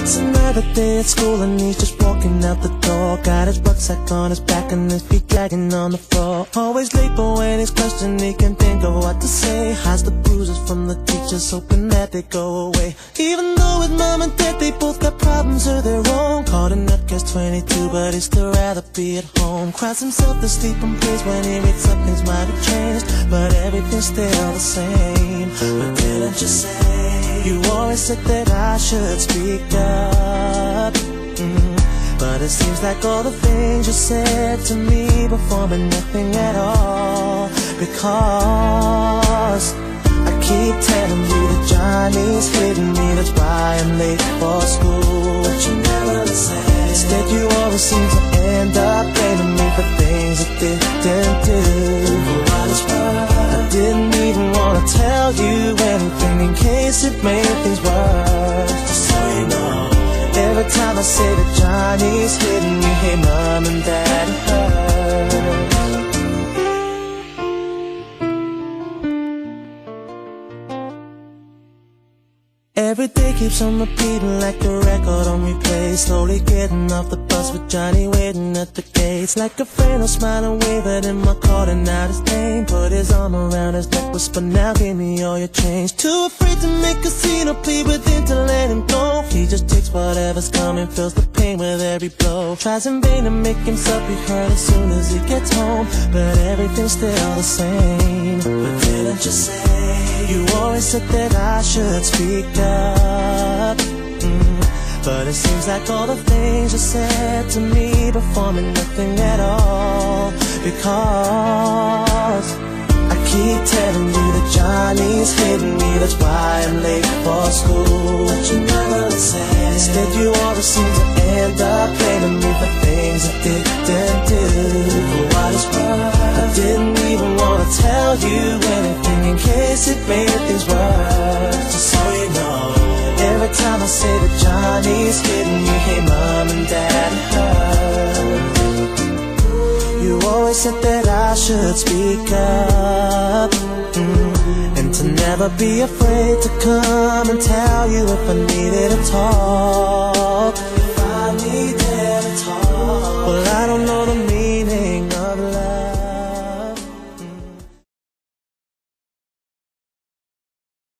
It's another day at school and he's just walking out the door. Got his rucksack on his back and his feet dragging on the floor. Always late, but when he's questioned he can think of what to say. Hides the bruises from the teachers, hoping that they go away. Even though his mom and dad, they both got problems of their own. Caught in Nutcase 22, but he'd still rather be at home. Cries himself to sleep and prays when he wakes up, things might have changed, but everything's still the same. But didn't you say you always said that I should speak up? But it seems like all the things you said to me before meant nothing at all. Because I keep telling you that Johnny's hitting me, that's why I'm late for school. But you never listen. Instead you always seem to end up blaming me for things I didn't do. For what it's worth, I didn't even want to tell you anything in case it made things worse. Just so you know, every time I say that Johnny's hitting me, hey mom and dad, it hurts. Every day keeps on repeating like a record on replay. Slowly getting off the bus with Johnny waiting at the gates. Like a friend who'll smile and wave at him while calling out his name. Put his arm around his neck, whisper, now give me all your change. Too afraid to make a scene or plead with him to let him go. He just takes whatever's coming, feels the pain with every blow. Tries in vain to make himself be heard as soon as he gets home, but everything's still the same. But didn't you say you always said that I should speak up? But it seems like all the things you said to me before meant nothing at all. Because I keep telling you that Johnny's hitting me, that's why I'm late for school. But you never listen. Instead you always seem to end up blaming me for things I didn't do. For what it's worth, I didn't even want to tell you anything in case it made things worse. Just so you know, every time I say that Johnny's hitting me, hey mom and dad, it hurts. You always said that I should speak up, and to never be afraid to come and tell you if I need it at all.